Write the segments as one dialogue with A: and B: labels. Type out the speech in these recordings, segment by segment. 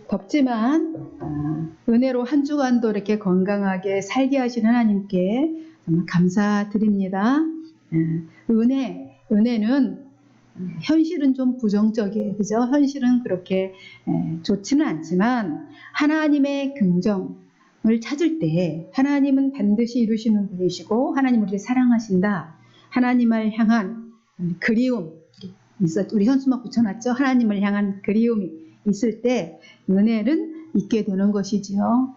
A: 덥지만 은혜로 한 주간도 이렇게 건강하게 살게 하신 하나님께 정말 감사드립니다. 은혜는 현실은 좀 부정적이에요. 그죠? 현실은 그렇게 좋지는 않지만 하나님의 긍정을 찾을 때 하나님은 반드시 이루시는 분이시고 하나님 우리를 사랑하신다. 하나님을 향한 그리움, 우리 현수막 붙여놨죠? 하나님을 향한 그리움이 있을 때 은혜는 있게 되는 것이지요.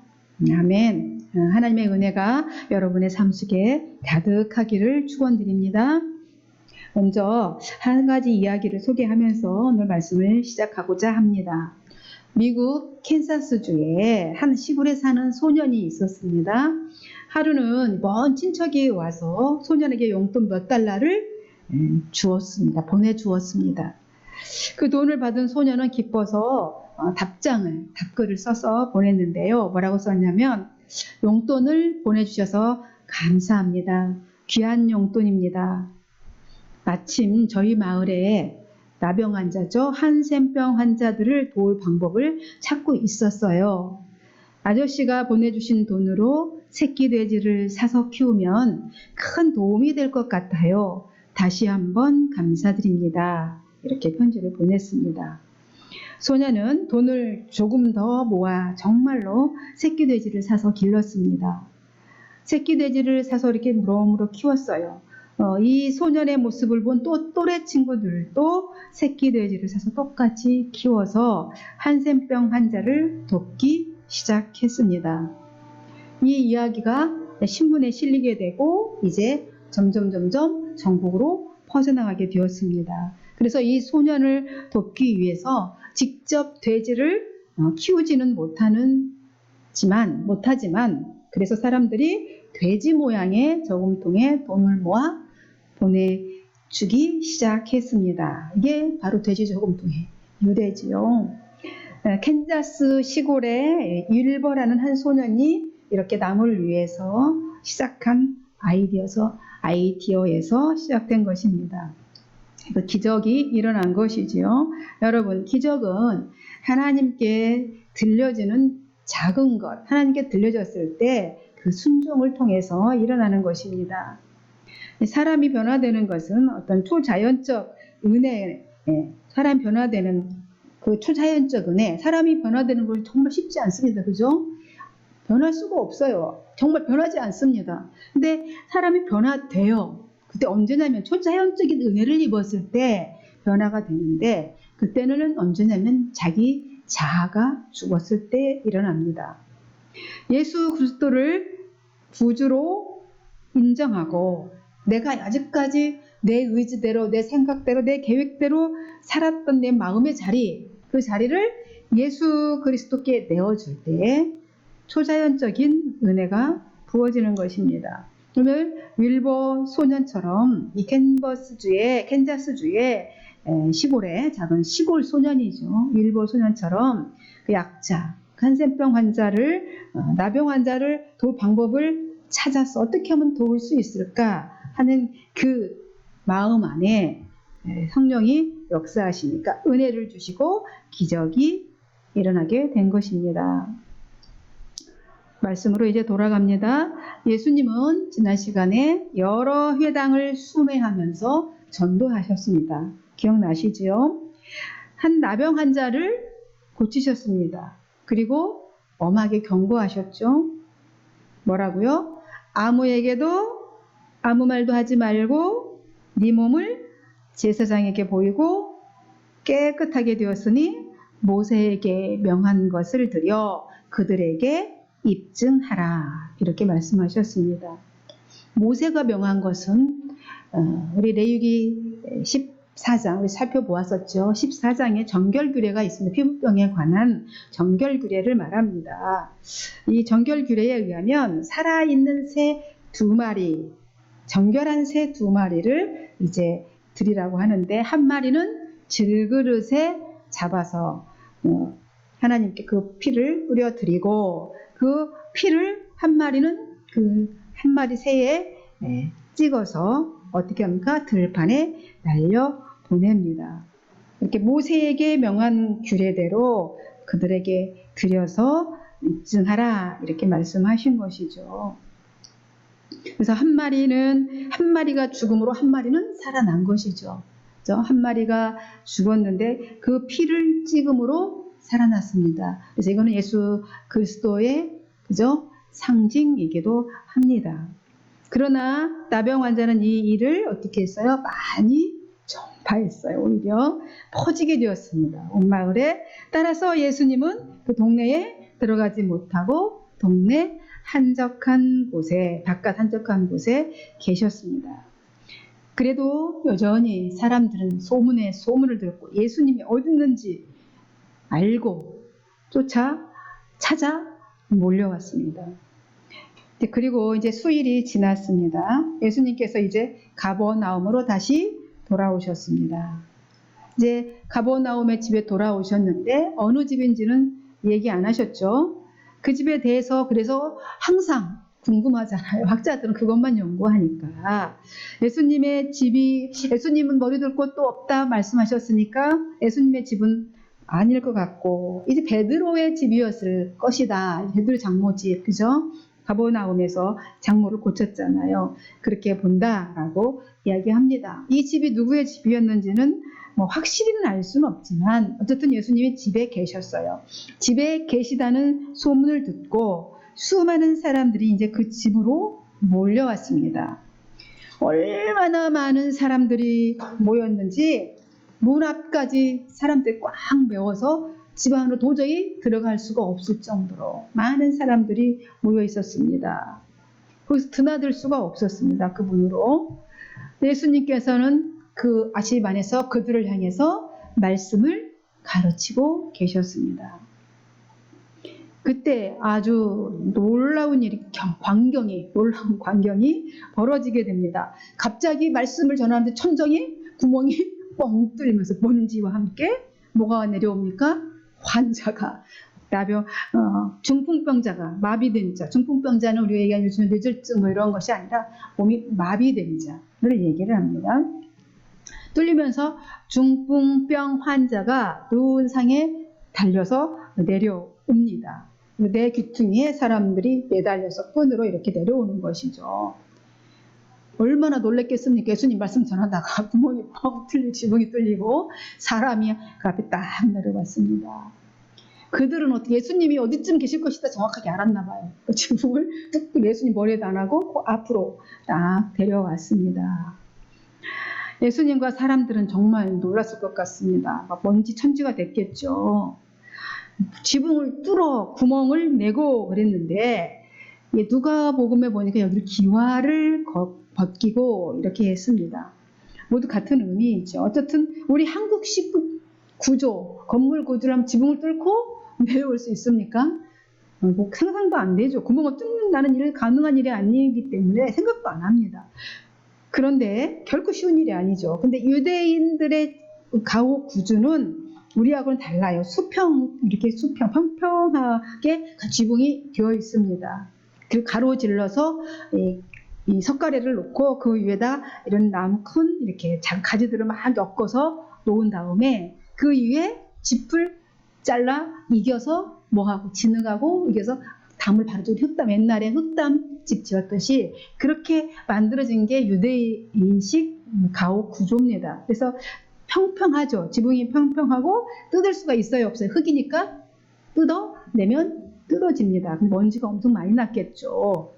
A: 아멘. 하나님의 은혜가 여러분의 삶 속에 가득하기를 축원드립니다. 먼저 한 가지 이야기를 소개하면서 오늘 말씀을 시작하고자 합니다. 미국 캔사스주에 한 시골에 사는 소년이 있었습니다. 하루는 먼 친척이 와서 소년에게 용돈 몇 달러를 보내주었습니다. 그 돈을 받은 소년은 기뻐서 답글을 써서 보냈는데요. 뭐라고 썼냐면, 용돈을 보내주셔서 감사합니다. 귀한 용돈입니다. 마침 저희 마을에 나병 환자죠. 한센병 환자들을 도울 방법을 찾고 있었어요. 아저씨가 보내주신 돈으로 새끼 돼지를 사서 키우면 큰 도움이 될 것 같아요. 다시 한번 감사드립니다. 이렇게 편지를 보냈습니다. 소년은 돈을 조금 더 모아 정말로 새끼 돼지를 사서 길렀습니다. 새끼 돼지를 사서 이렇게 무럭무럭 키웠어요. 이 소년의 모습을 본 또 또래 친구들도 새끼 돼지를 사서 똑같이 키워서 한센병 환자를 돕기 시작했습니다. 이 이야기가 신문에 실리게 되고 이제 점점 전국으로 퍼져나가게 되었습니다. 그래서 이 소년을 돕기 위해서 직접 돼지를 키우지는 못하지만 그래서 사람들이 돼지 모양의 저금통에 돈을 모아 보내주기 시작했습니다. 이게 바로 돼지 저금통의 유래지요. 캔자스 시골에 윌버라는 한 소년이 이렇게 남을 위해서 시작한 아이디어에서 시작된 것입니다. 기적이 일어난 것이지요. 여러분, 기적은 하나님께 들려지는 작은 것, 하나님께 들려졌을 때 그 순종을 통해서 일어나는 것입니다. 사람이 변화되는 것은 어떤 초자연적 은혜, 사람이 변화되는 그 초자연적 은혜, 사람이 변화되는 걸 정말 쉽지 않습니다. 그죠? 변할 수가 없어요. 정말 변하지 않습니다. 근데 사람이 변화돼요. 그때 언제냐면 초자연적인 은혜를 입었을 때 변화가 되는데 그때는 언제냐면 자기 자아가 죽었을 때 일어납니다. 예수 그리스도를 구주로 인정하고 내가 아직까지 내 의지대로, 내 생각대로, 내 계획대로 살았던 내 마음의 자리, 그 자리를 예수 그리스도께 내어줄 때 초자연적인 은혜가 부어지는 것입니다. 오늘 윌버 소년처럼 이 캔자스주의 시골의 작은 시골 소년이죠. 윌버 소년처럼 그 약자, 한센병 환자를, 나병 환자를 도울 방법을 찾아서 어떻게 하면 도울 수 있을까 하는 그 마음 안에 성령이 역사하시니까 은혜를 주시고 기적이 일어나게 된 것입니다. 말씀으로 이제 돌아갑니다. 예수님은 지난 시간에 여러 회당을 순회하면서 전도하셨습니다. 기억나시지요? 한 나병 환자를 고치셨습니다. 그리고 엄하게 경고하셨죠. 뭐라고요? 아무에게도 아무 말도 하지 말고 네 몸을 제사장에게 보이고 깨끗하게 되었으니 모세에게 명한 것을 드려 그들에게 입증하라. 이렇게 말씀하셨습니다. 모세가 명한 것은 우리 레위기 14장 우리 살펴보았었죠. 14장에 정결규례가 있습니다. 피부병에 관한 정결규례를 말합니다. 이 정결규례에 의하면 살아있는 새 2마리, 정결한 새 2마리를 이제 드리라고 하는데 한 마리는 질그릇에 잡아서 하나님께 그 피를 뿌려 드리고 그 피를 한 마리는 그 한 마리 새에 찍어서 어떻게 합니까? 들판에 날려 보냅니다. 이렇게 모세에게 명한 규례대로 그들에게 들여서 입증하라 이렇게 말씀하신 것이죠. 그래서 한 마리가 죽음으로 한 마리는 살아난 것이죠. 그죠? 한 마리가 죽었는데 그 피를 찍음으로 살아났습니다. 그래서 이거는 예수 그리스도의 그죠? 상징이기도 합니다. 그러나 나병 환자는 이 일을 어떻게 했어요? 많이 전파했어요. 오히려 퍼지게 되었습니다. 온 마을에. 따라서 예수님은 그 동네에 들어가지 못하고 동네 한적한 곳에, 바깥 한적한 곳에 계셨습니다. 그래도 여전히 사람들은 소문을 듣고 예수님이 어디 있는지 알고 찾아 몰려왔습니다. 그리고 이제 수일이 지났습니다. 예수님께서 이제 가버나움으로 다시 돌아오셨습니다. 이제 가버나움의 집에 돌아오셨는데 어느 집인지는 얘기 안 하셨죠. 그 집에 대해서 그래서 항상 궁금하잖아요. 학자들은 그것만 연구하니까. 예수님은 머리둘 곳도 없다 말씀하셨으니까 예수님의 집은 아닐 것 같고 이제 베드로의 집이었을 것이다. 베드로 장모 집, 그죠? 가버나움에서 장모를 고쳤잖아요. 그렇게 본다라고 이야기합니다. 이 집이 누구의 집이었는지는 확실히는 알 수는 없지만 어쨌든 예수님이 집에 계셨어요. 집에 계시다는 소문을 듣고 수많은 사람들이 이제 그 집으로 몰려왔습니다. 얼마나 많은 사람들이 모였는지 문 앞까지 사람들이 꽉 메워서 집 안으로 도저히 들어갈 수가 없을 정도로 많은 사람들이 모여 있었습니다. 거기서 드나들 수가 없었습니다. 그 문으로. 예수님께서는 그 아십 안에서 그들을 향해서 말씀을 가르치고 계셨습니다. 그때 아주 놀라운 광경이 벌어지게 됩니다. 갑자기 말씀을 전하는데 천정에 구멍이 뻥 뚫리면서 먼지와 함께 뭐가 내려옵니까? 환자가, 중풍병자가, 마비된 자, 중풍병자는 우리가 얘기하는 요즘 뇌졸중 이런 것이 아니라 몸이 마비된 자를 얘기를 합니다. 뚫리면서 중풍병 환자가 누운 상에 달려서 내려옵니다. 내 귀퉁이에 사람들이 매달려서 끈으로 이렇게 내려오는 것이죠. 얼마나 놀랬겠습니까? 예수님 말씀 전하다가 구멍이 뻥 뚫리고 지붕이 뚫리고 사람이 그 앞에 딱 내려왔습니다. 그들은 어떻게 예수님이 어디쯤 계실 것이다 정확하게 알았나 봐요. 그 지붕을 뚝뚝 예수님 머리에도 안 하고 그 앞으로 딱 데려왔습니다. 예수님과 사람들은 정말 놀랐을 것 같습니다. 막 먼지 천지가 됐겠죠. 지붕을 뚫어 구멍을 내고 그랬는데 누가복음에 보니까 여기를 기와를 벗기고 이렇게 했습니다. 모두 같은 의미이죠. 어쨌든 우리 한국식 구조, 건물 구조라면 지붕을 뚫고 내려올 수 있습니까? 상상도 안 되죠. 구멍을 뚫는다는 일은 가능한 일이 아니기 때문에 생각도 안 합니다. 그런데 결코 쉬운 일이 아니죠. 근데 유대인들의 가옥 구조는 우리하고는 달라요. 이렇게 평평하게 지붕이 되어 있습니다. 그 가로질러서 이 석가래를 놓고 그 위에다 이런 나무 큰 이렇게 가지들을 막 엮어서 놓은 다음에 그 위에 짚을 잘라 이겨서 진흙하고 이겨서 담을 바르죠. 옛날에 흙담집 지었듯이 그렇게 만들어진 게 유대인식 가옥 구조입니다. 그래서 평평하죠. 지붕이 평평하고 뜯을 수가 있어요, 없어요? 흙이니까 뜯어내면 뜯어집니다. 먼지가 엄청 많이 났겠죠.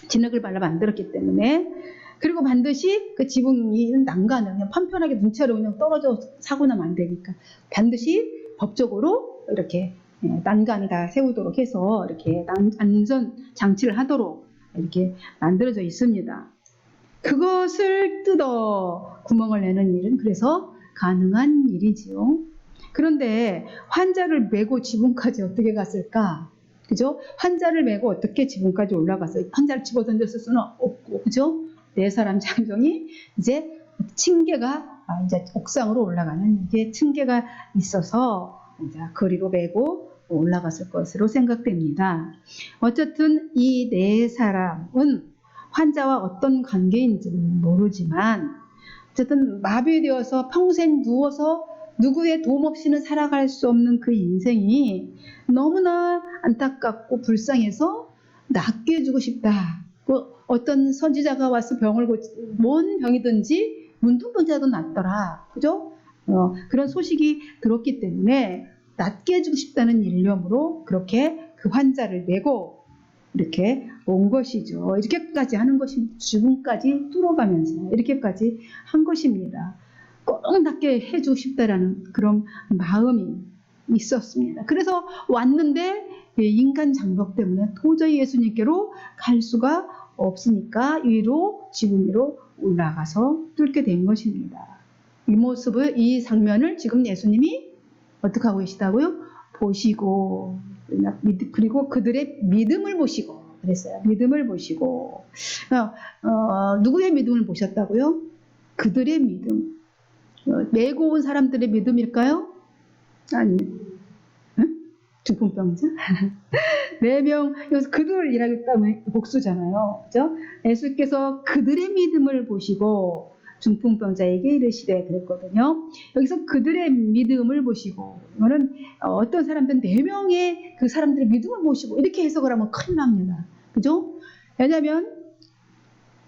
A: 진흙을 발라 만들었기 때문에. 그리고 반드시 그 지붕이 난간을 그냥 편편하게 눈치로 그냥 떨어져 사고 나면 안 되니까 반드시 법적으로 이렇게 난간을 다 세우도록 해서 이렇게 안전 장치를 하도록 이렇게 만들어져 있습니다. 그것을 뜯어 구멍을 내는 일은 그래서 가능한 일이지요. 그런데 환자를 메고 지붕까지 어떻게 갔을까? 그죠? 환자를 메고 어떻게 지붕까지 올라가서 환자를 집어 던졌을 수는 없고, 그죠? 네 사람 장정이 이제 층계가 이제 옥상으로 올라가는 이게 층계가 있어서 이제 거리로 메고 올라갔을 것으로 생각됩니다. 어쨌든 이 네 사람은 환자와 어떤 관계인지는 모르지만 어쨌든 마비되어서 평생 누워서 누구의 도움 없이는 살아갈 수 없는 그 인생이 너무나 안타깝고 불쌍해서 낫게 해주고 싶다. 어떤 선지자가 와서 뭔 병이든지 문둥병자도 낫더라. 그죠? 그런 소식이 들었기 때문에 낫게 해주고 싶다는 일념으로 그렇게 그 환자를 메고 이렇게 온 것이죠. 이렇게까지 하는 것이 죽음까지 뚫어가면서 이렇게까지 한 것입니다. 꼭 낫게 해주고 싶다라는 그런 마음이 있었습니다. 그래서 왔는데 인간 장벽 때문에 도저히 예수님께로 갈 수가 없으니까 지금 위로 올라가서 뚫게 된 것입니다. 이 모습을, 이 장면을 지금 예수님이 어떻게 하고 계시다고요? 보시고, 그리고 그들의 믿음을 보시고 그랬어요. 믿음을 보시고. 누구의 믿음을 보셨다고요? 그들의 믿음. 메고 온 사람들의 믿음일까요? 아니, 중풍병자? 4명, 여기서 그들이라고 하면 복수잖아요. 그죠? 예수께서 그들의 믿음을 보시고 중풍병자에게 이르시되 그랬거든요. 여기서 그들의 믿음을 보시고, 이거는 어떤 사람들은 4명의 그 사람들의 믿음을 보시고 이렇게 해석을 하면 큰일 납니다. 그죠? 왜냐하면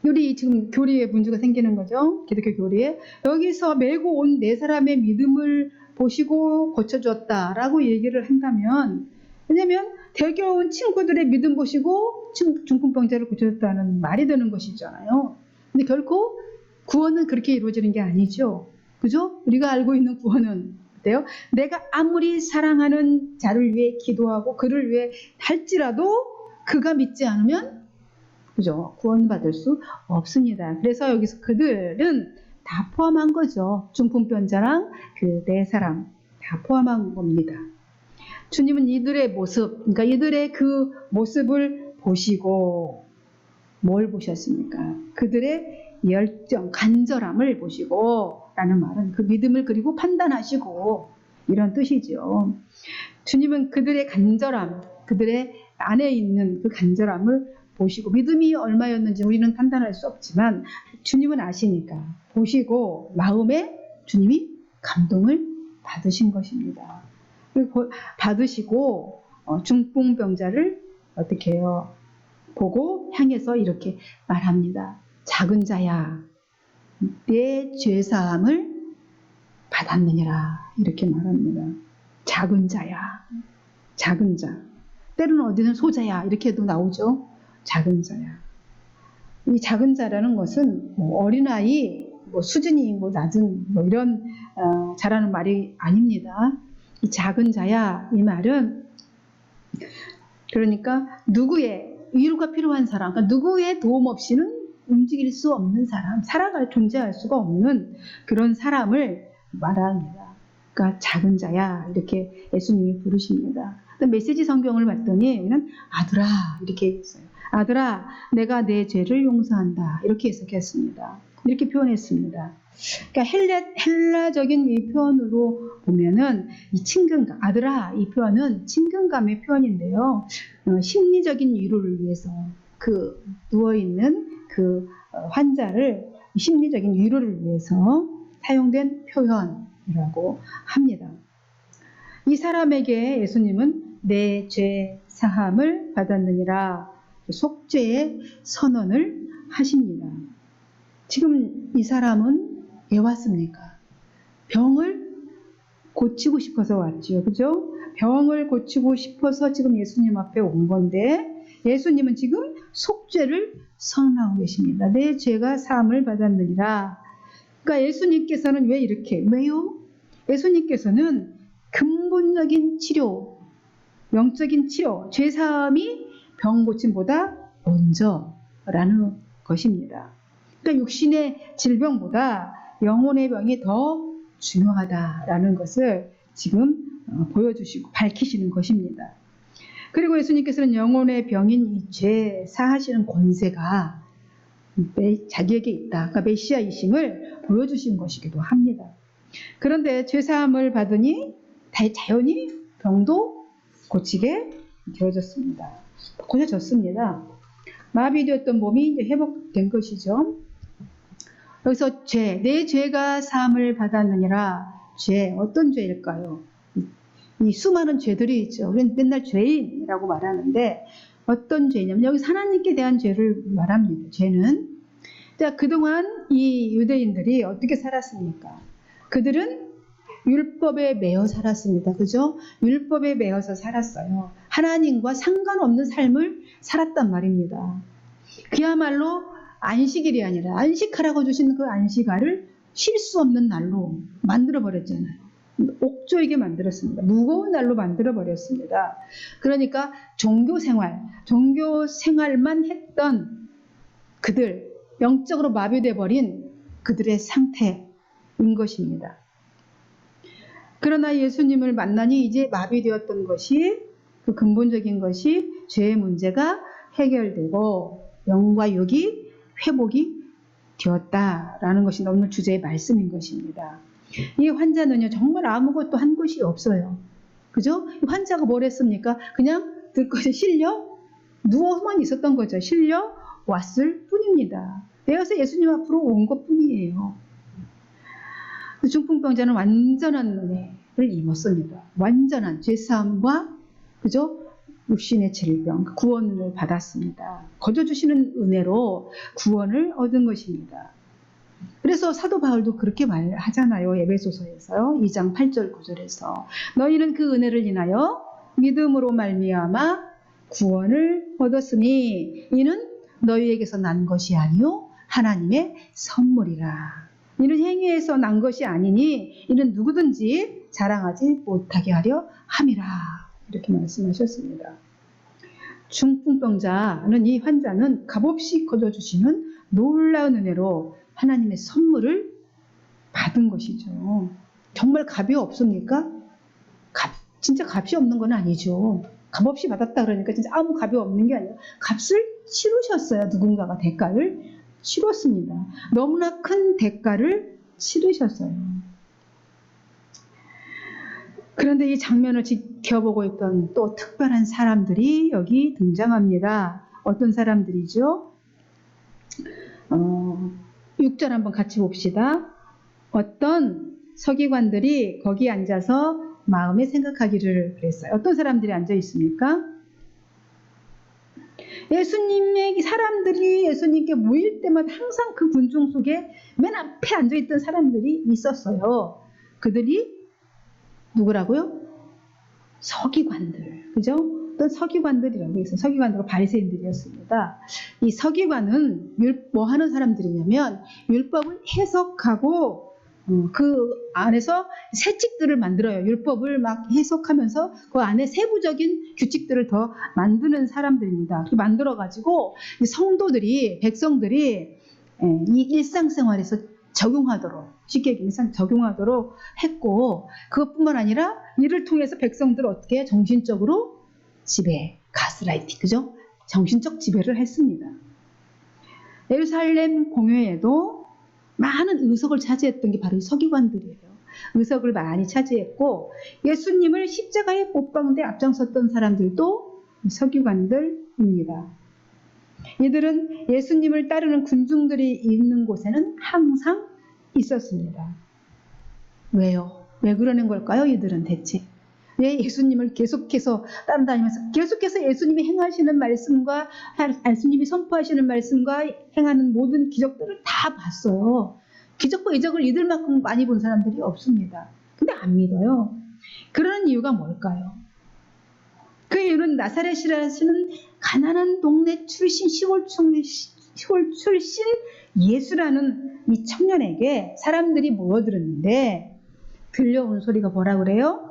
A: 우리 지금 교리에 문제가 생기는 거죠. 기독교 교리에. 여기서 메고 온 4사람의 믿음을 보시고 고쳐줬다라고 얘기를 한다면, 왜냐면 대겨온 친구들의 믿음 보시고 중풍병자를 고쳐줬다는 말이 되는 것이잖아요. 근데 결코 구원은 그렇게 이루어지는 게 아니죠. 그죠? 우리가 알고 있는 구원은 어때요? 내가 아무리 사랑하는 자를 위해 기도하고 그를 위해 할지라도 그가 믿지 않으면, 그죠? 구원받을 수 없습니다. 그래서 여기서 그들은 다 포함한 거죠. 중풍병자랑 그 4사람 다 포함한 겁니다. 주님은 이들의 모습, 그러니까 이들의 그 모습을 보시고 뭘 보셨습니까? 그들의 열정, 간절함을 보시고, 라는 말은 그 믿음을 그리고 판단하시고, 이런 뜻이죠. 주님은 그들의 간절함, 그들의 안에 있는 그 간절함을 보시고, 믿음이 얼마였는지 우리는 판단할 수 없지만 주님은 아시니까 보시고 마음에 주님이 감동을 받으신 것입니다. 그리고 받으시고 중풍병자를 어떻게 해요? 보고 향해서 이렇게 말합니다. 작은 자야, 내 죄사함을 받았느니라. 이렇게 말합니다. 작은 자야, 작은 자. 때로는 어디는 소자야 이렇게도 나오죠. 작은 자야. 이 작은 자라는 것은 어린아이 수준이 낮은 이런 자라는 말이 아닙니다. 이 작은 자야, 이 말은 그러니까 누구의 위로가 필요한 사람, 그러니까 누구의 도움 없이는 움직일 수 없는 사람, 존재할 수가 없는 그런 사람을 말합니다. 그러니까 작은 자야, 이렇게 예수님이 부르십니다. 메시지 성경을 봤더니 여기는 아들아 이렇게 했어요. 아들아, 내가 내 죄를 용서한다. 이렇게 해석했습니다. 이렇게 표현했습니다. 그러니까 헬라적인 이 표현으로 보면은 이 친근감, 아들아, 이 표현은 친근감의 표현인데요. 심리적인 위로를 위해서 그 누워있는 그 환자를 심리적인 위로를 위해서 사용된 표현이라고 합니다. 이 사람에게 예수님은 내 죄 사함을 받았느니라 속죄의 선언을 하십니다. 지금 이 사람은 왜 왔습니까? 병을 고치고 싶어서 왔지요. 그죠? 병을 고치고 싶어서 지금 예수님 앞에 온 건데, 예수님은 지금 속죄를 선언하고 계십니다. 내 죄가 사함을 받았느니라. 그러니까 예수님께서는 왜요? 예수님께서는 근본적인 치료, 영적인 치료, 죄사함이 병 고침보다 먼저라는 것입니다. 그러니까 육신의 질병보다 영혼의 병이 더 중요하다라는 것을 지금 보여주시고 밝히시는 것입니다. 그리고 예수님께서는 영혼의 병인 이 죄 사하시는 권세가 자기에게 있다. 그러니까 메시아이심을 보여주신 것이기도 합니다. 그런데 죄사함을 받으니 자연히 병도 고치게 되어졌습니다. 고쳐졌습니다. 마비되었던 몸이 이제 회복된 것이죠. 여기서 내 죄가 사함을 받았느니라 죄, 어떤 죄일까요? 이 수많은 죄들이 있죠. 우리는 맨날 죄인이라고 말하는데 어떤 죄냐면 여기서 하나님께 대한 죄를 말합니다. 죄는. 자, 그동안 이 유대인들이 어떻게 살았습니까? 그들은 율법에 매여 살았습니다. 그죠? 율법에 매여서 살았어요. 하나님과 상관없는 삶을 살았단 말입니다. 그야말로 안식일이 아니라 안식하라고 주신 그 안식일을 쉴 수 없는 날로 만들어버렸잖아요. 옥조이게 만들었습니다. 무거운 날로 만들어버렸습니다. 그러니까 종교 생활만 했던 그들, 영적으로 마비돼 버린 그들의 상태인 것입니다. 그러나 예수님을 만나니 이제 마비되었던 것이, 그 근본적인 것이 죄의 문제가 해결되고 영과 육이 회복이 되었다라는 것이 오늘 주제의 말씀인 것입니다. 이 환자는요, 정말 아무것도 한 것이 없어요. 그죠? 이 환자가 뭘 했습니까? 그냥 들것에 실려 누워만 있었던 거죠. 실려 왔을 뿐입니다. 내어서 예수님 앞으로 온 것 뿐이에요. 중풍병자는 완전한 은혜를 입었습니다. 완전한 죄사함과, 그죠? 육신의 질병, 구원을 받았습니다. 거저주시는 은혜로 구원을 얻은 것입니다. 그래서 사도 바울도 그렇게 말하잖아요. 에베소서에서요. 2장 8절 9절에서 너희는 그 은혜를 인하여 믿음으로 말미암아 구원을 얻었으니 이는 너희에게서 난 것이 아니요 하나님의 선물이라. 이는 행위에서 난 것이 아니니 이는 누구든지 자랑하지 못하게 하려 함이라. 이렇게 말씀하셨습니다. 중풍병자는, 이 환자는 값없이 거둬주시는 놀라운 은혜로 하나님의 선물을 받은 것이죠. 정말 값이 없습니까? 진짜 값이 없는 건 아니죠. 값없이 받았다 그러니까 진짜 아무 값이 없는 게 아니라 값을 치르셨어요. 누군가가 대가를 치렀습니다. 너무나 큰 대가를 치르셨어요. 그런데 이 장면을 지켜보고 있던 또 특별한 사람들이 여기 등장합니다. 어떤 사람들이죠? 6절 한번 같이 봅시다. 어떤 서기관들이 거기 앉아서 마음에 생각하기를 그랬어요. 어떤 사람들이 앉아 있습니까? 사람들이 예수님께 모일 때마다 항상 그 군중 속에 맨 앞에 앉아 있던 사람들이 있었어요. 그들이 누구라고요? 서기관들. 그죠? 어떤 서기관들이라고 해서 서기관들과 바리새인들이었습니다. 이 서기관은 뭐 하는 사람들이냐면 율법을 해석하고 그 안에서 세칙들을 만들어요. 율법을 막 해석하면서 그 안에 세부적인 규칙들을 더 만드는 사람들입니다. 만들어가지고 성도들이, 백성들이 이 일상생활에서 적용하도록, 쉽게 얘기해서 적용하도록 했고, 그것뿐만 아니라 이를 통해서 백성들을 어떻게 정신적으로 지배, 가스라이팅, 그죠? 정신적 지배를 했습니다. 예루살렘 공회에도 많은 의석을 차지했던 게 바로 이 서기관들이에요. 의석을 많이 차지했고 예수님을 십자가에 못 박는데 앞장섰던 사람들도 서기관들입니다. 이들은 예수님을 따르는 군중들이 있는 곳에는 항상 있었습니다. 왜요? 왜 그러는 걸까요? 이들은 대체 왜 예수님을 계속해서 따라다니면서 계속해서 예수님이 행하시는 말씀과 예수님이 선포하시는 말씀과 행하는 모든 기적들을 다 봤어요. 기적과 이적을 이들만큼 많이 본 사람들이 없습니다. 근데 안 믿어요. 그런 이유가 뭘까요? 그 이유는 나사렛이라는 가난한 동네 출신, 시골 출신 예수라는 이 청년에게 사람들이 모여들었는데 들려오는 소리가 뭐라 그래요?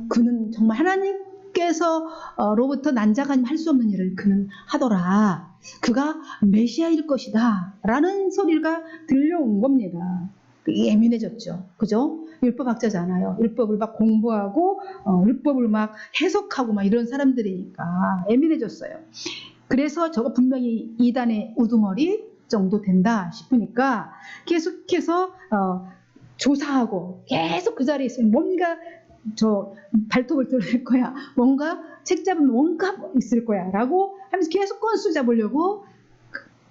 A: 그는 정말 하나님께서로부터 난자가 할 수 없는 일을 그는 하더라. 그가 메시아일 것이다. 라는 소리가 들려온 겁니다. 예민해졌죠. 그죠? 율법학자잖아요. 율법을 막 공부하고, 율법을 막 해석하고 막 이런 사람들이니까 예민해졌어요. 그래서 저거 분명히 이단의 우두머리 정도 된다 싶으니까 계속해서, 조사하고 계속 그 자리에 있으면 뭔가 발톱을 뚫을 거야. 뭔가 책 잡으면 뭔가 있을 거야. 라고 하면서 계속 건수 잡으려고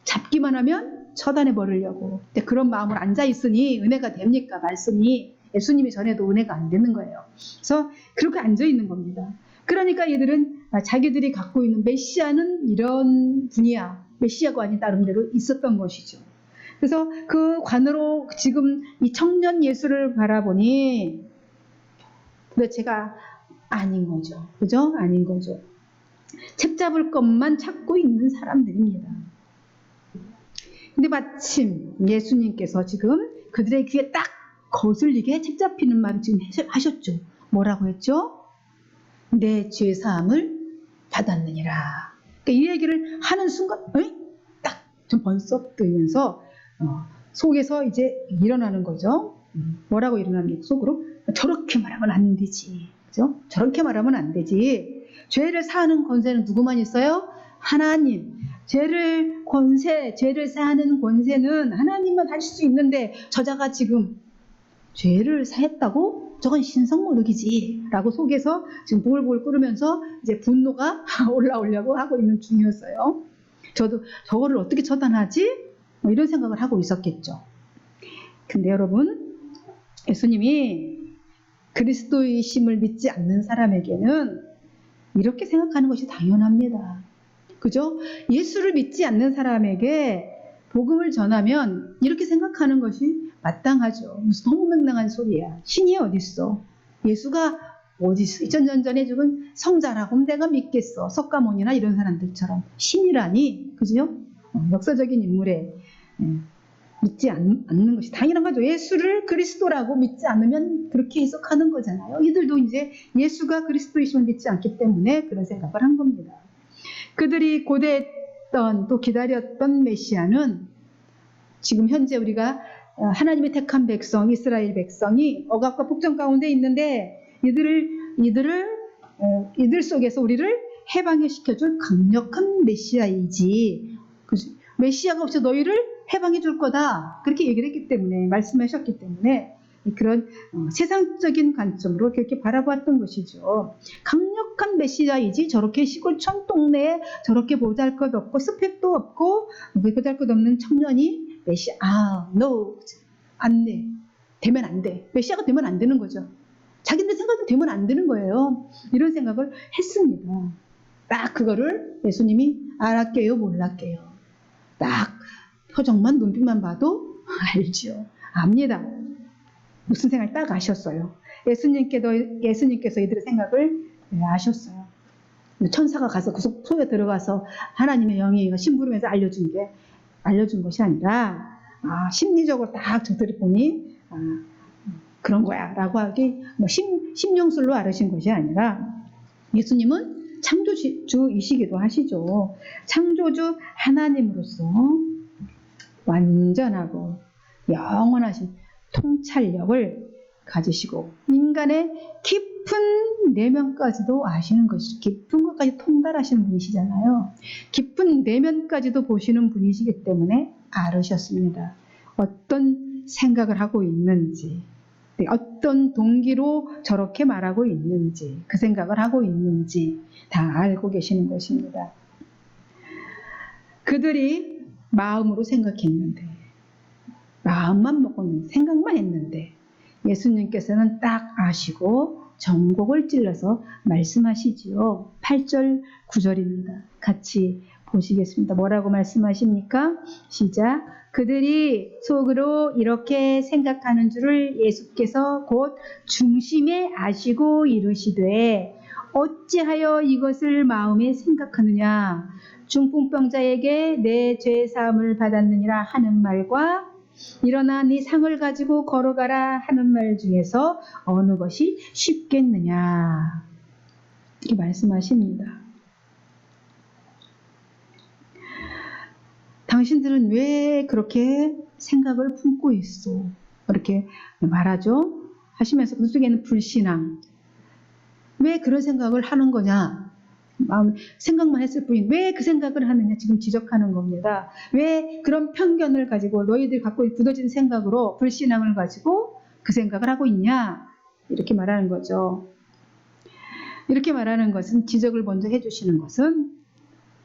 A: 잡기만 하면 처단해 버리려고. 그런 마음으로 앉아 있으니 은혜가 됩니까? 말씀이 예수님이 전해도 은혜가 안 되는 거예요. 그래서 그렇게 앉아 있는 겁니다. 그러니까 이들은 자기들이 갖고 있는 메시아는 이런 분이야. 메시아가 아닌 나름대로 있었던 것이죠. 그래서 그 관으로 지금 이 청년 예수를 바라보니 도대체가 아닌 거죠. 그죠? 아닌 거죠. 책 잡을 것만 찾고 있는 사람들입니다. 근데 마침 예수님께서 지금 그들의 귀에 딱 거슬리게 책 잡히는 말을 지금 하셨죠. 뭐라고 했죠? 내 죄 사함을 받았느니라. 그러니까 이 얘기를 하는 순간, 딱 좀 번쩍 뜨면서 속에서 이제 일어나는 거죠. 뭐라고 일어나는 게 속으로? 저렇게 말하면 안 되지. 그죠? 저렇게 말하면 안 되지. 죄를 사하는 권세는 누구만 있어요? 하나님. 죄를 사하는 권세는 하나님만 하실 수 있는데 저자가 지금 죄를 사했다고? 저건 신성모독이지 라고 속에서 지금 보글보글 끓으면서 이제 분노가 올라오려고 하고 있는 중이었어요. 저도 저거를 어떻게 처단하지? 뭐 이런 생각을 하고 있었겠죠. 근데 여러분, 예수님이 그리스도이심을 믿지 않는 사람에게는 이렇게 생각하는 것이 당연합니다. 그죠? 예수를 믿지 않는 사람에게 복음을 전하면 이렇게 생각하는 것이 마땅하죠. 무슨 허무맹랑한 소리야. 신이 어딨어? 예수가 어딨어? 2000년 전에 죽은 성자라고 하면 내가 믿겠어. 석가모니나 이런 사람들처럼. 신이라니. 그죠? 역사적인 인물에 믿지 않는 것이 당연한 거죠. 예수를 그리스도라고 믿지 않으면 그렇게 해석하는 거잖아요. 이들도 이제 예수가 그리스도이심을 믿지 않기 때문에 그런 생각을 한 겁니다. 그들이 고대했던 또 기다렸던 메시아는 지금 현재 우리가 하나님의 택한 백성, 이스라엘 백성이 억압과 폭정 가운데 있는데 이들 속에서 우리를 해방시켜줄 강력한 메시아이지. 메시아가 없이 너희를 해방해 줄 거다. 그렇게 얘기를 했기 때문에, 말씀하셨기 때문에 그런 세상적인 관점으로 그렇게 바라보았던 것이죠. 강력한 메시아이지 저렇게 시골촌 동네에 저렇게 보잘것없고 스펙도 없고 보잘것없는 청년이 메시아, no, 안 돼. 되면 안 돼. 메시아가 되면 안 되는 거죠. 자기네 생각은 되면 안 되는 거예요. 이런 생각을 했습니다. 딱 그거를 예수님이 알았게요, 몰랐게요. 딱 표정만 눈빛만 봐도 알죠. 압니다. 무슨 생각을 딱 아셨어요. 예수님께서 이들의 생각을 아셨어요. 천사가 가서 그 속에 들어가서 하나님의 영이 심부름해서 알려준 것이 아니라 심리적으로 딱 저들이 보니 그런 거야 라고 하기 심령술로 알으신 것이 아니라 예수님은 창조주이시기도 하시죠. 창조주 하나님으로서 완전하고 영원하신 통찰력을 가지시고 인간의 깊은 내면까지도 아시는 것이죠. 깊은 것까지 통달하시는 분이시잖아요. 깊은 내면까지도 보시는 분이시기 때문에 알으셨습니다. 어떤 생각을 하고 있는지, 어떤 동기로 저렇게 말하고 있는지, 그 생각을 하고 있는지 다 알고 계시는 것입니다. 그들이 마음으로 생각했는데, 마음만 먹고 생각만 했는데 예수님께서는 딱 아시고 전곡을 찔러서 말씀하시지요. 8절 9절입니다. 같이 보시겠습니다. 뭐라고 말씀하십니까? 시작. 그들이 속으로 이렇게 생각하는 줄을 예수께서 곧 중심에 아시고 이르시되 어찌하여 이것을 마음에 생각하느냐. 중풍병자에게 내 죄 사함을 받았느니라 하는 말과 일어나 네 상을 가지고 걸어가라 하는 말 중에서 어느 것이 쉽겠느냐. 이렇게 말씀하십니다. 당신들은 왜 그렇게 생각을 품고 있어? 이렇게 말하죠. 하시면서 그 속에는 불신앙. 왜 그런 생각을 하는 거냐? 생각만 했을 뿐인 왜 그 생각을 하느냐 지금 지적하는 겁니다. 왜 그런 편견을 가지고 너희들 갖고 굳어진 생각으로 불신앙을 가지고 그 생각을 하고 있냐? 이렇게 말하는 거죠. 이렇게 말하는 것은 지적을 먼저 해주시는 것은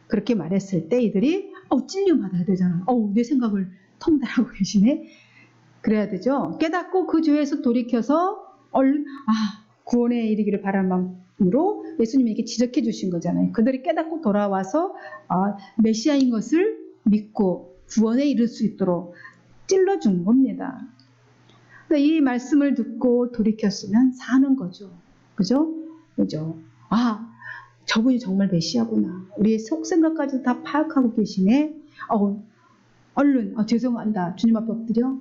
A: 그렇게 말했을 때 이들이 찔림 받아야 되잖아. 내 생각을 통달하고 계시네. 그래야 되죠. 깨닫고 그 죄에서 돌이켜서 얼른 구원에 이르기를 바라는 마음으로 예수님이 이렇게 지적해 주신 거잖아요. 그들이 깨닫고 돌아와서 메시아인 것을 믿고 구원에 이를 수 있도록 찔러준 겁니다. 이 말씀을 듣고 돌이켰으면 사는 거죠. 그죠? 그죠? 저분이 정말 메시아구나. 우리의 속생각까지 다 파악하고 계시네. 얼른 죄송합니다. 주님 앞에 엎드려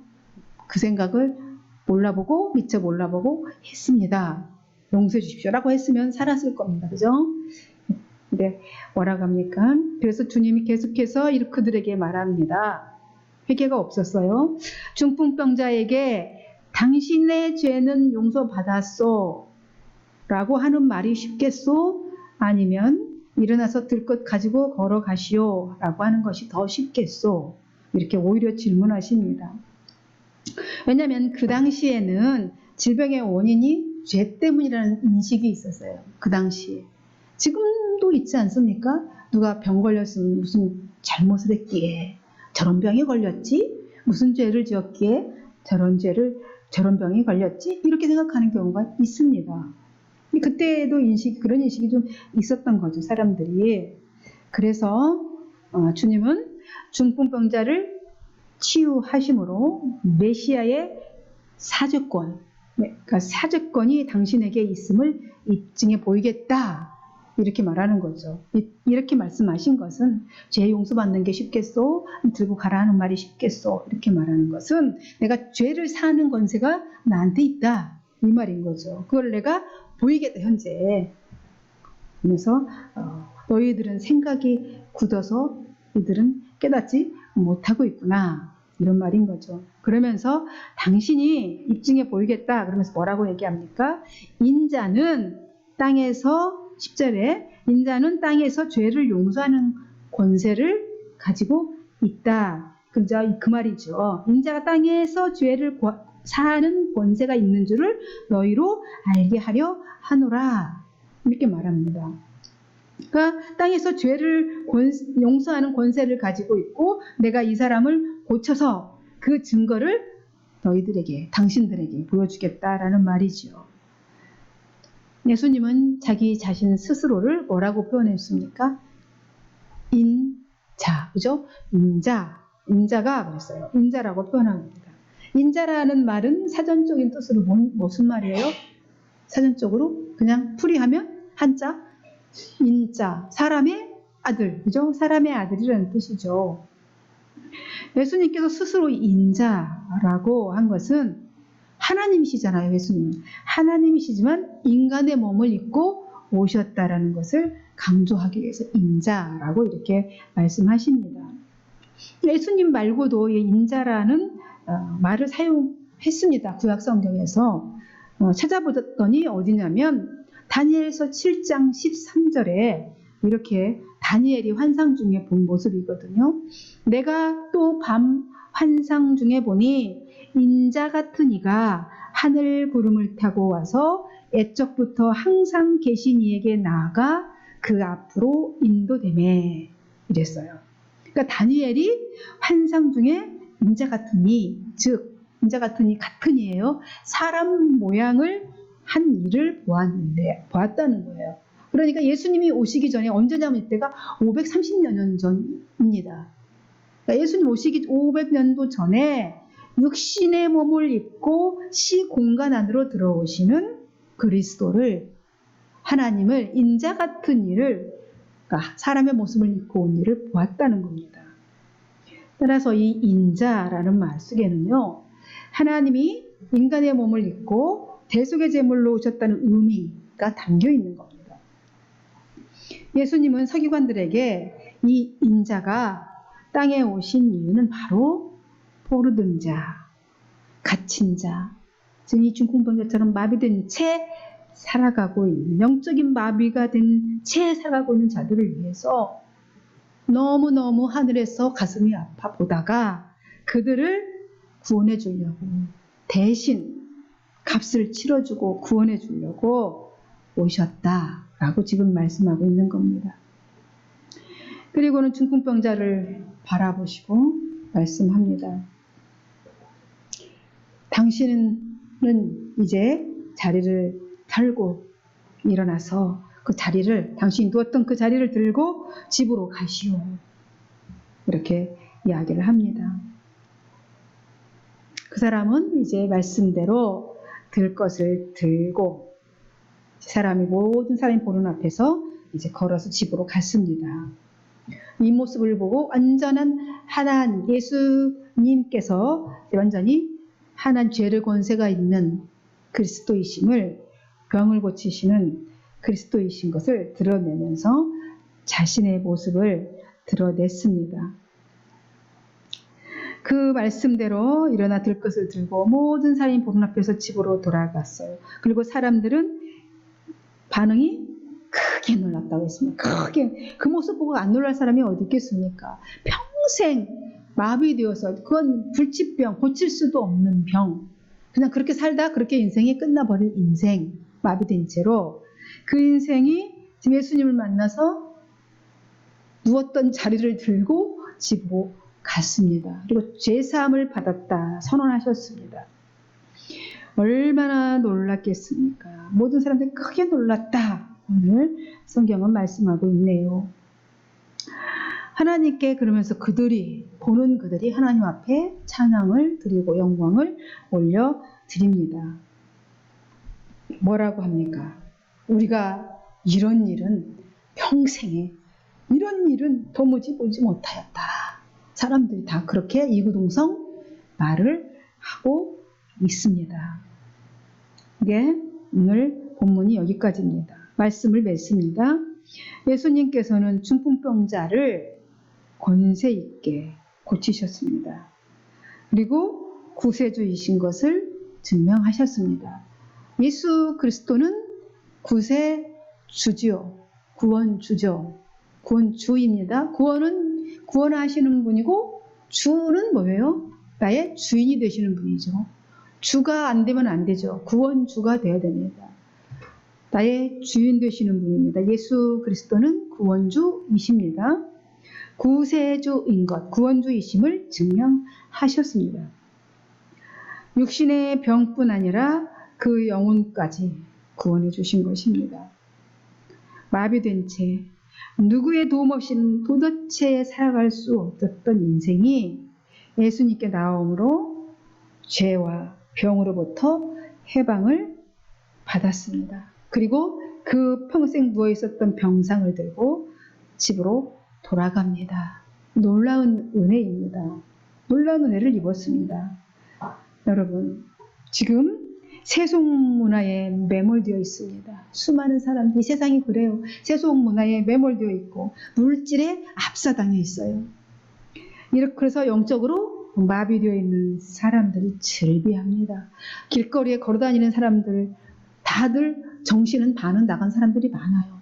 A: 그 생각을 몰라보고 미처 몰라보고 했습니다. 용서해 주십시오라고 했으면 살았을 겁니다. 그죠? 근데 뭐라고 합니까? 그래서 주님이 계속해서 그들에게 말합니다. 회개가 없었어요. 중풍병자에게 당신의 죄는 용서받았소 라고 하는 말이 쉽겠소? 아니면 일어나서 들것 가지고 걸어가시오 라고 하는 것이 더 쉽겠소? 이렇게 오히려 질문하십니다. 왜냐하면 그 당시에는 질병의 원인이 죄 때문이라는 인식이 있었어요. 그 당시에. 지금도 있지 않습니까? 누가 병 걸렸으면 무슨 잘못을 했기에 저런 병이 걸렸지? 무슨 죄를 지었기에 저런 병이 걸렸지? 이렇게 생각하는 경우가 있습니다. 그때도 그런 인식이 좀 있었던 거죠, 사람들이. 그래서 주님은 중풍병자를 치유하심으로 메시아의 사죄권, 그러니까 사죄권이 당신에게 있음을 입증해 보이겠다. 이렇게 말하는 거죠. 이렇게 말씀하신 것은 죄 용서받는 게 쉽겠소? 들고 가라 하는 말이 쉽겠소? 이렇게 말하는 것은 내가 죄를 사는 권세가 나한테 있다. 이 말인 거죠. 그걸 내가 보이겠다, 현재. 그래서 너희들은 생각이 굳어서 이들은 깨닫지 못하고 있구나. 이런 말인 거죠. 그러면서 당신이 입증해 보이겠다. 그러면서 뭐라고 얘기합니까? 인자는 땅에서 10절에 인자는 땅에서 죄를 용서하는 권세를 가지고 있다. 그 말이죠. 인자가 땅에서 죄를 사하는 권세가 있는 줄을 너희로 알게 하려 하노라. 이렇게 말합니다. 그러니까 땅에서 죄를 용서하는 권세를 가지고 있고 내가 이 사람을 고쳐서 그 증거를 너희들에게, 당신들에게 보여주겠다라는 말이죠. 예수님은 자기 자신 스스로를 뭐라고 표현했습니까? 인자, 그죠? 인자가 그랬어요. 인자라고 표현합니다. 인자라는 말은 사전적인 뜻으로 무슨 말이에요? 사전적으로 그냥 풀이하면 한자, 인자, 사람의 아들, 그죠? 사람의 아들이라는 뜻이죠. 예수님께서 스스로 인자라고 한 것은 하나님이시잖아요, 예수님. 하나님이시지만 인간의 몸을 입고 오셨다라는 것을 강조하기 위해서 인자라고 이렇게 말씀하십니다. 예수님 말고도 인자라는 말을 사용했습니다. 구약 성경에서. 찾아보더니 어디냐면 다니엘서 7장 13절에 이렇게 다니엘이 환상 중에 본 모습이거든요. 내가 또 밤 환상 중에 보니 인자 같은 이가 하늘 구름을 타고 와서 옛적부터 항상 계신 이에게 나아가 그 앞으로 인도되매 이랬어요. 그러니까 다니엘이 환상 중에 인자 같은 이, 즉 인자 같은 이 같은 이예요. 사람 모양을 한 이를 보았다는 거예요. 그러니까 예수님이 오시기 전에 언제냐면 이때가 530여 년 전입니다. 그러니까 예수님 오시기 500년도 전에 육신의 몸을 입고 시공간 안으로 들어오시는 그리스도를, 하나님을, 인자 같은 이를, 그러니까 사람의 모습을 입고 온 이를 보았다는 겁니다. 따라서 이 인자라는 말 속에는요, 하나님이 인간의 몸을 입고 대속의 제물로 오셨다는 의미가 담겨 있는 겁니다. 예수님은 서기관들에게 이 인자가 땅에 오신 이유는 바로 포르든 자, 갇힌 자, 즉 이 중풍병자처럼 마비된 채 살아가고 있는, 영적인 마비가 된 채 살아가고 있는 자들을 위해서 너무너무 하늘에서 가슴이 아파 보다가 그들을 구원해 주려고, 대신 값을 치러주고 구원해 주려고 오셨다라고 지금 말씀하고 있는 겁니다. 그리고는 중풍병자를 바라보시고 말씀합니다. 당신은 이제 자리를 털고 일어나서 그 자리를, 당신이 누웠던 그 자리를 들고 집으로 가시오. 이렇게 이야기를 합니다. 그 사람은 이제 말씀대로 들 것을 들고 모든 사람이 보는 앞에서 이제 걸어서 집으로 갔습니다. 이 모습을 보고 완전한 하나님, 예수님께서 완전히 하나님, 죄를 권세가 있는 그리스도이심을, 병을 고치시는 그리스도이신 것을 드러내면서 자신의 모습을 드러냈습니다. 그 말씀대로 일어나 들 것을 들고 모든 사람이 보는 앞에서 집으로 돌아갔어요. 그리고 사람들은 반응이 크게 놀랐다고 했습니다. 크게. 그 모습 보고 안 놀랄 사람이 어디 있겠습니까? 평생 마비되어서, 그건 불치병, 고칠 수도 없는 병. 그냥 그렇게 살다 그렇게 인생이 끝나버린 인생, 마비된 채로 그 인생이 지금 예수님을 만나서 누웠던 자리를 들고 집으로 갔습니다. 그리고 죄사함을 받았다 선언하셨습니다. 얼마나 놀랐겠습니까? 모든 사람들이 크게 놀랐다. 오늘 성경은 말씀하고 있네요. 하나님께 그러면서 보는 그들이 하나님 앞에 찬양을 드리고 영광을 올려드립니다. 뭐라고 합니까? 우리가 이런 일은 평생에, 이런 일은 도무지 보지 못하였다. 사람들이 다 그렇게 이구동성 말을 하고 있습니다. 네, 오늘 본문이 여기까지입니다. 말씀을 맺습니다. 예수님께서는 중풍병자를 권세 있게 고치셨습니다. 그리고 구세주이신 것을 증명하셨습니다. 예수 그리스도는 구세주죠. 구원주죠. 구원주입니다. 구원은 구원하시는 분이고, 주는 뭐예요? 나의 주인이 되시는 분이죠. 주가 안 되면 안 되죠. 구원주가 되어야 됩니다. 나의 주인 되시는 분입니다. 예수 그리스도는 구원주이십니다. 구세주인 것, 구원주이심을 증명하셨습니다. 육신의 병뿐 아니라 그 영혼까지 구원해 주신 것입니다. 마비된 채 누구의 도움 없이는 도대체 살아갈 수 없었던 인생이 예수님께 나옴으로 죄와 병으로부터 해방을 받았습니다. 그리고 그 평생 누워 있었던 병상을 들고 집으로 돌아갑니다. 놀라운 은혜입니다. 놀라운 은혜를 입었습니다. 여러분, 지금 세속문화에 매몰되어 있습니다. 수많은 사람들이, 세상이 그래요. 세속문화에 매몰되어 있고 물질에 압사당해 있어요. 그래서 영적으로 마비되어 있는 사람들이 즐비합니다. 길거리에 걸어다니는 사람들, 다들 정신은 반은 나간 사람들이 많아요.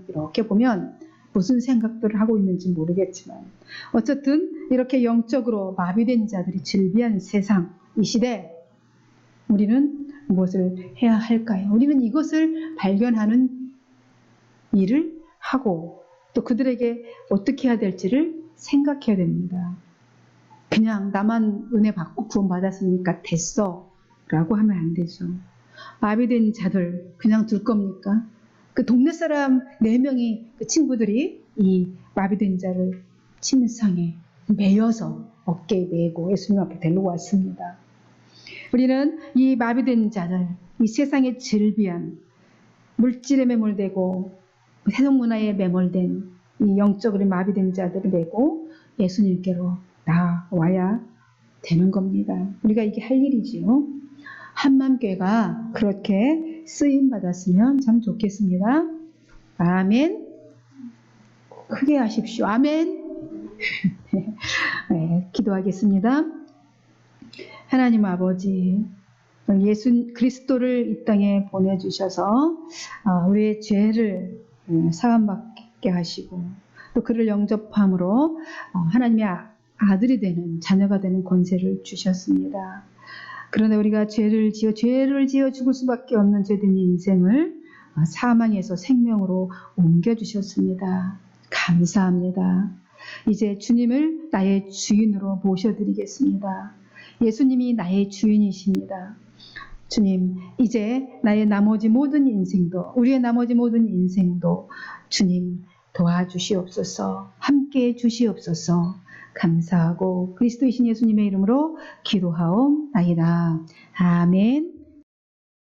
A: 이렇게 보면 무슨 생각들을 하고 있는지 모르겠지만, 어쨌든 이렇게 영적으로 마비된 자들이 즐비한 세상, 이 시대, 우리는 무엇을 해야 할까요? 우리는 이것을 발견하는 일을 하고, 또 그들에게 어떻게 해야 될지를 생각해야 됩니다. 그냥 나만 은혜 받고 구원받았으니까 됐어 라고 하면 안 되죠. 마비된 자들 그냥 둘 겁니까? 그 동네 사람 4명이, 그 친구들이 이 마비된 자를 침상에 매여서 어깨에 메고 예수님 앞에 데리고 왔습니다. 우리는 이 마비된 자들, 이 세상의 즐비한 물질에 매몰되고 세속문화에 매몰된 이 영적으로 마비된 자들을 메고 예수님께로 나와야 되는 겁니다. 우리가 이게 할 일이지요. 한맘교회가 그렇게 쓰임 받았으면 참 좋겠습니다. 아멘. 크게 하십시오. 아멘. 네, 기도하겠습니다. 하나님 아버지, 예수 그리스도를 이 땅에 보내주셔서 우리의 죄를 사함받게 하시고, 또 그를 영접함으로 하나님의 아들이 되는, 자녀가 되는 권세를 주셨습니다. 그러나 우리가 죄를 지어 죽을 수밖에 없는 죄된 인생을 사망에서 생명으로 옮겨주셨습니다. 감사합니다. 이제 주님을 나의 주인으로 모셔드리겠습니다. 예수님이 나의 주인이십니다. 주님, 이제 나의 나머지 모든 인생도, 우리의 나머지 모든 인생도 주님 도와주시옵소서, 함께해 주시옵소서. 감사하고 그리스도이신 예수님의 이름으로 기도하옵나이다. 아멘.